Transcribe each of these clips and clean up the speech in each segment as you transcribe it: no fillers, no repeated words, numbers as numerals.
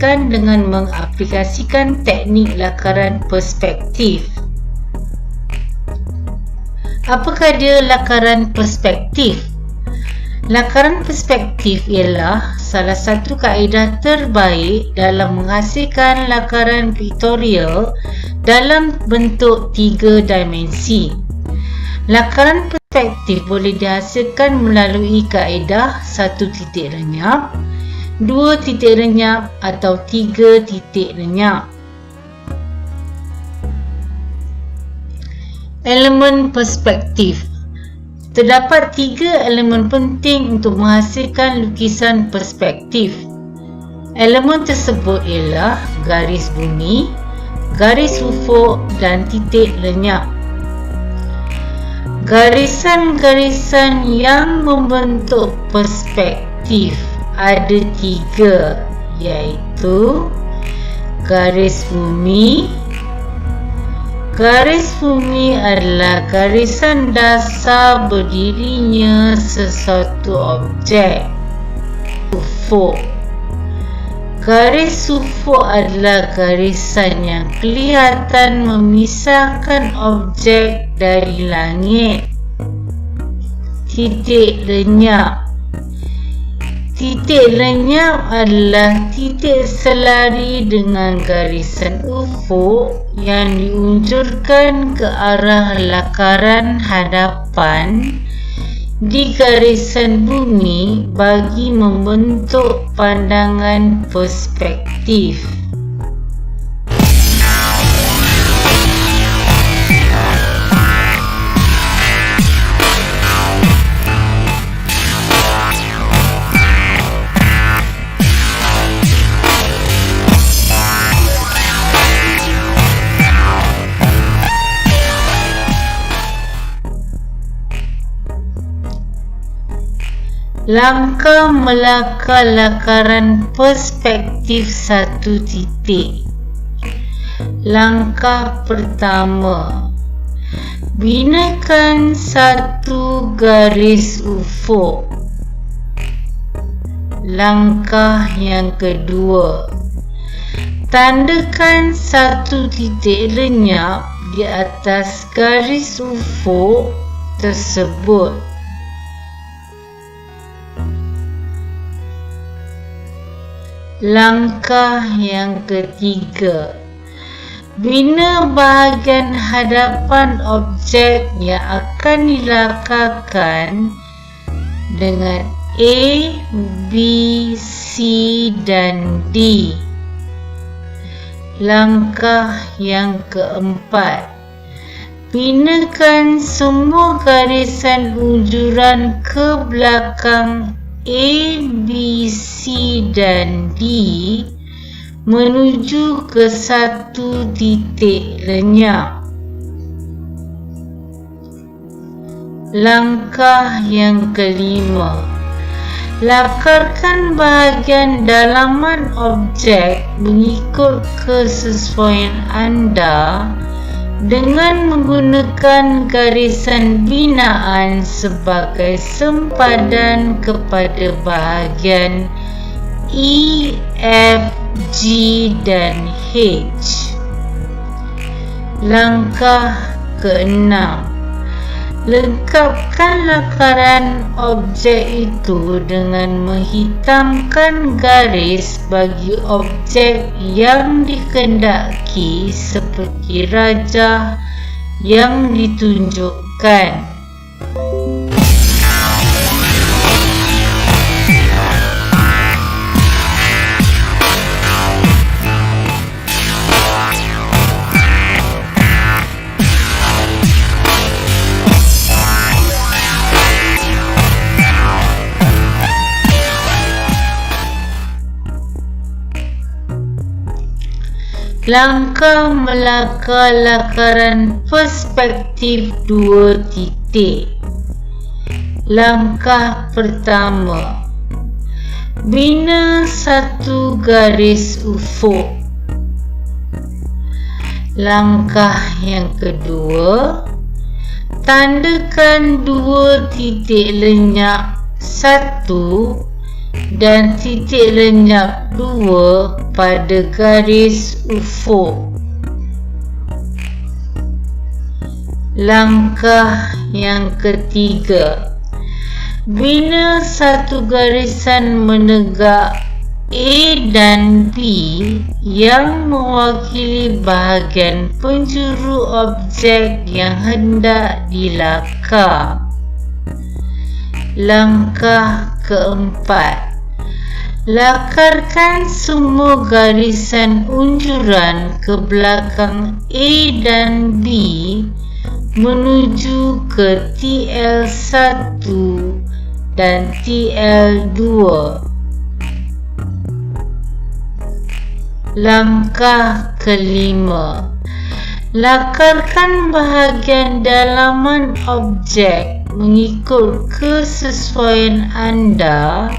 dihasilkan dengan mengaplikasikan teknik lakaran perspektif. Apakah dia lakaran perspektif? Lakaran perspektif ialah salah satu kaedah terbaik dalam menghasilkan lakaran piktorial dalam bentuk 3 dimensi. Lakaran perspektif boleh dihasilkan melalui kaedah 1 titik lenyap, 2 titik lenyap atau 3 titik lenyap. Elemen perspektif. Terdapat 3 elemen penting untuk menghasilkan lukisan perspektif. Elemen tersebut ialah garis bumi, garis ufuk dan titik lenyap. Garisan-garisan yang membentuk perspektif ada 3, iaitu garis bumi. Garis bumi adalah garisan dasar berdirinya sesuatu objek. Ufuk. Garis ufuk adalah garisan yang kelihatan memisahkan objek dari langit. Titik lenyap. Titik lenyap adalah titik selari dengan garisan ufuk yang diunjurkan ke arah lakaran hadapan di garisan bumi bagi membentuk pandangan perspektif. Langkah melakar lakaran perspektif 1 titik. Langkah pertama, binakan 1 garis ufuk. Langkah yang kedua, tandakan 1 titik lenyap di atas garis ufuk tersebut. Langkah yang ketiga, bina bahagian hadapan objek yang akan dilakarkan dengan A, B, C dan D. Langkah yang keempat, binakan semua garisan unjuran ke belakang A, B, C dan D menuju ke 1 titik lenyap. Langkah yang kelima, lakarkan bahagian dalaman objek mengikut kesesuaian anda dengan menggunakan garisan binaan sebagai sempadan kepada bahagian E, F, G dan H. Langkah keenam, lengkapkan lakaran objek itu dengan menghitamkan garis bagi objek yang dikehendaki seperti rajah yang ditunjukkan. Langkah melakar lakaran perspektif 2 titik. Langkah pertama, bina 1 garis ufuk. Langkah yang kedua, tandakan 2 titik lenyap, 1 dan titik lenyap 2 pada garis ufuk. Langkah yang ketiga, bina satu garisan menegak A dan B yang mewakili bahagian penjuru objek yang hendak dilakar. Langkah keempat, lakarkan semua garisan unjuran ke belakang A dan B menuju ke TL1 dan TL2. Langkah kelima, lakarkan bahagian dalaman objek mengikut kesesuaian anda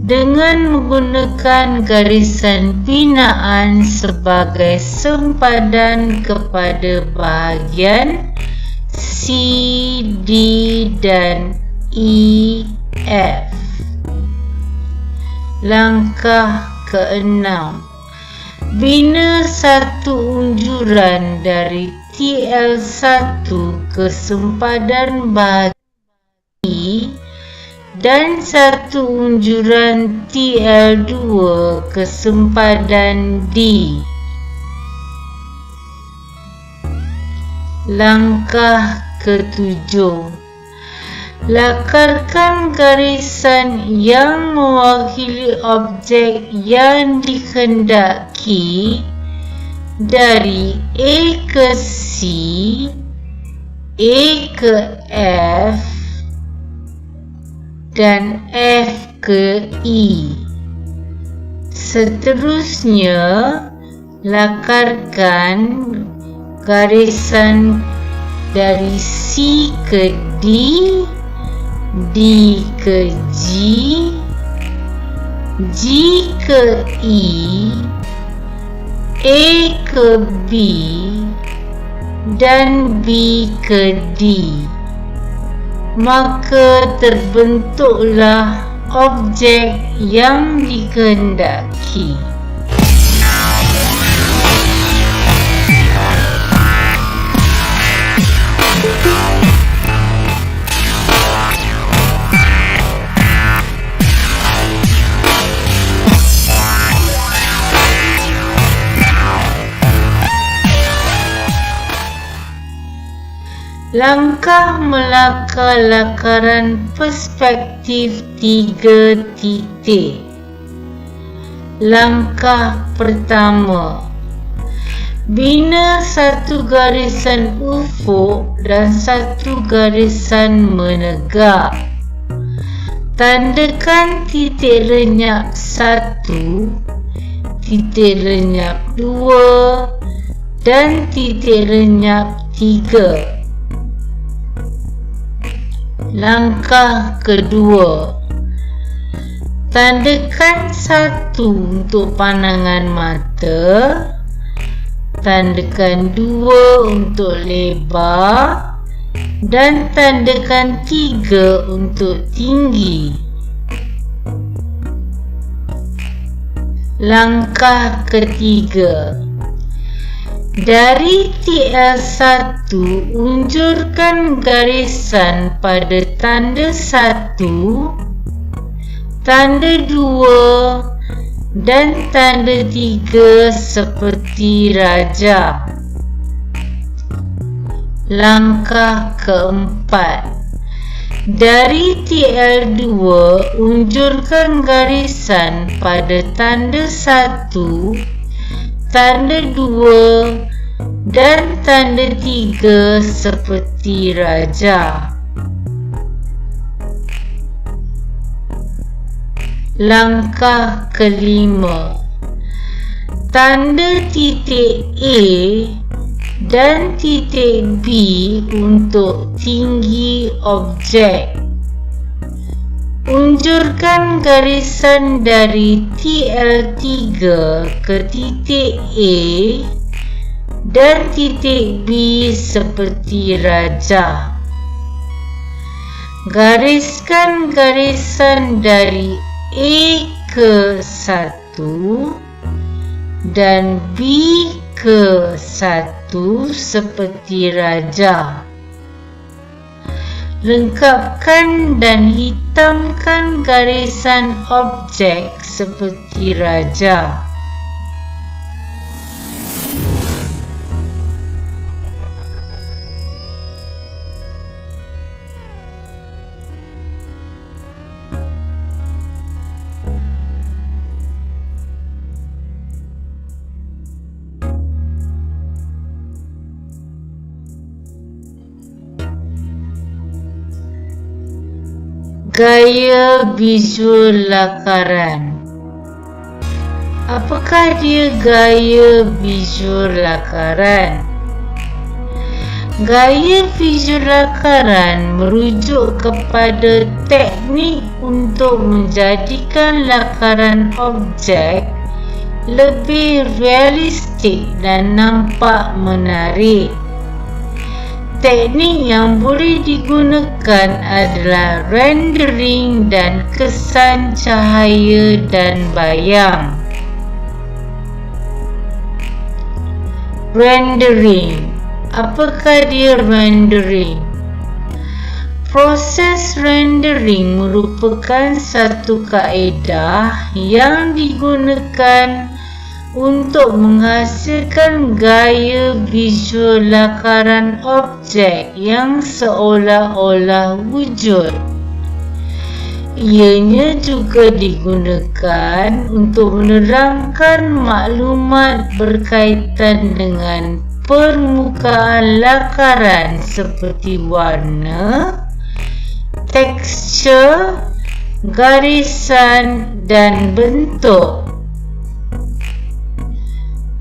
dengan menggunakan garisan binaan sebagai sempadan kepada bahagian C, D dan E, F. Langkah keenam, bina satu unjuran dari TL1 ke sempadan bahagian E dan satu unjuran TL2 ke sempadan D. Langkah ketujuh, lakarkan garisan yang mewakili objek yang dikehendaki dari A ke C, A ke F dan F ke E. Seterusnya, lakarkan garisan dari C ke D, D ke G, G ke E, A ke B dan B ke D. Maka terbentuklah objek yang dikehendaki. Langkah melakar lakaran perspektif 3 titik. Langkah pertama, bina satu garisan ufuk dan satu garisan menegak. Tandakan titik lenyap 1, titik lenyap 2 dan titik lenyap 3. Langkah kedua, tandakan 1 untuk pandangan mata, tandakan 2 untuk lebar dan tandakan 3 untuk tinggi. Langkah ketiga, dari TL1 unjurkan garisan pada tanda 1, tanda 2 dan tanda 3 seperti raja. Langkah keempat, dari TL2 unjurkan garisan pada tanda 1, tanda 2 dan tanda 3 seperti raja. Langkah kelima, tanda titik A dan titik B untuk tinggi objek. Unjurkan garisan dari TL3 ke titik A dan titik B seperti raja. Gariskan garisan dari A ke 1 dan B ke 1 seperti raja. Lengkapkan dan hitamkan garisan objek seperti raja. Gaya visual lakaran. Apakah dia gaya visual lakaran? Gaya visual lakaran merujuk kepada teknik untuk menjadikan lakaran objek lebih realistik dan nampak menarik. Teknik yang boleh digunakan adalah rendering dan kesan cahaya dan bayang. Rendering. Apakah dia rendering? Proses rendering merupakan satu kaedah yang digunakan untuk menghasilkan gaya visual lakaran objek yang seolah-olah wujud. Ianya juga digunakan untuk menerangkan maklumat berkaitan dengan permukaan lakaran seperti warna, tekstur, garisan dan bentuk.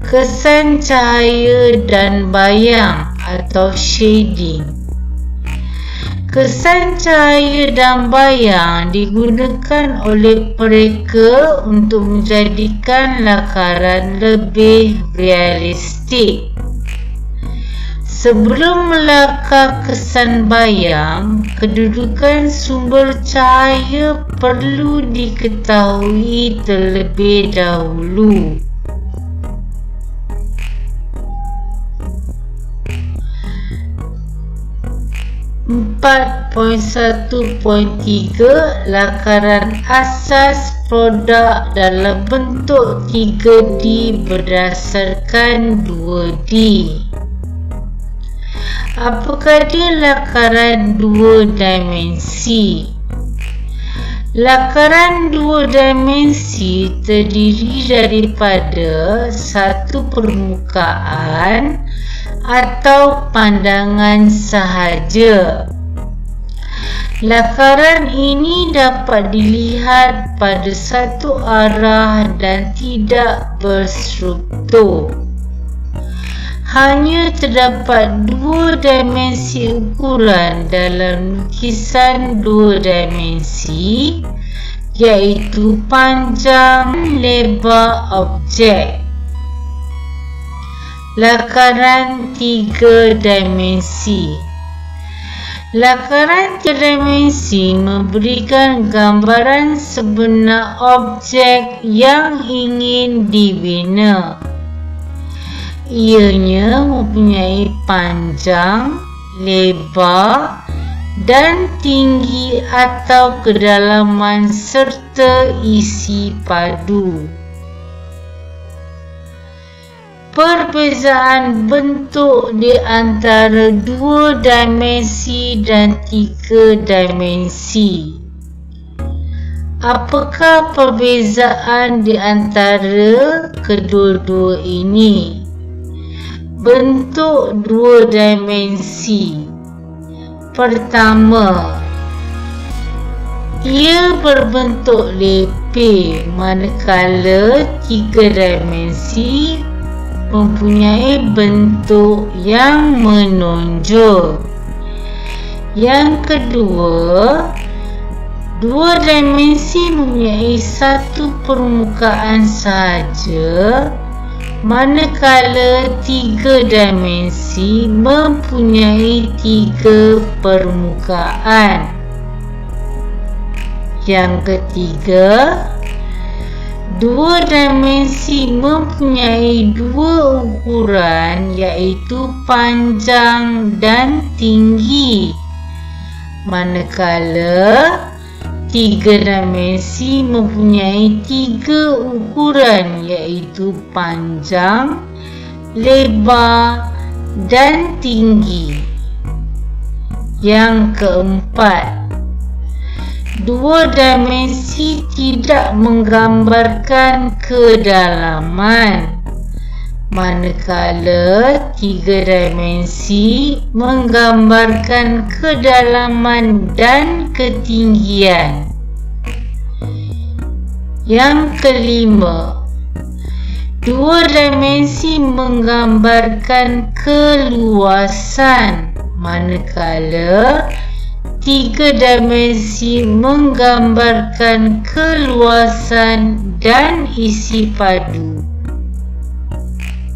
Kesan cahaya dan bayang atau shading. Kesan cahaya dan bayang digunakan oleh mereka untuk menjadikan lakaran lebih realistik. Sebelum melakar kesan bayang, kedudukan sumber cahaya perlu diketahui terlebih dahulu. 4.1.3 Lakaran asas produk dalam bentuk 3D berdasarkan 2D. Apakah dia lakaran 2 dimensi? Lakaran 2 dimensi terdiri daripada satu permukaan atau pandangan sahaja. Lakaran ini dapat dilihat pada satu arah dan tidak berstruktur. Hanya terdapat 2 dimensi ukuran dalam lukisan 2 dimensi, iaitu panjang dan lebar objek. Lakaran 3 dimensi. Lakaran 3 dimensi memberikan gambaran sebenar objek yang ingin dibina. Ianya mempunyai panjang, lebar dan tinggi atau kedalaman serta isi padu. Perbezaan bentuk di antara 2 dimensi dan 3 dimensi. Apakah perbezaan di antara kedua-dua ini? Bentuk 2 dimensi. Pertama, ia berbentuk lepir, manakala 3 dimensi mempunyai bentuk yang menonjol. Yang kedua, 2 dimensi mempunyai satu permukaan sahaja, manakala 3 dimensi mempunyai 3 permukaan. Yang ketiga, dua dimensi mempunyai dua ukuran, iaitu panjang dan tinggi, manakala tiga dimensi mempunyai tiga ukuran, iaitu panjang, lebar dan tinggi. Yang keempat, dua dimensi tidak menggambarkan kedalaman, manakala tiga dimensi menggambarkan kedalaman dan ketinggian. Yang kelima, dua dimensi menggambarkan keluasan, manakala tiga dimensi menggambarkan keluasan dan isi padu.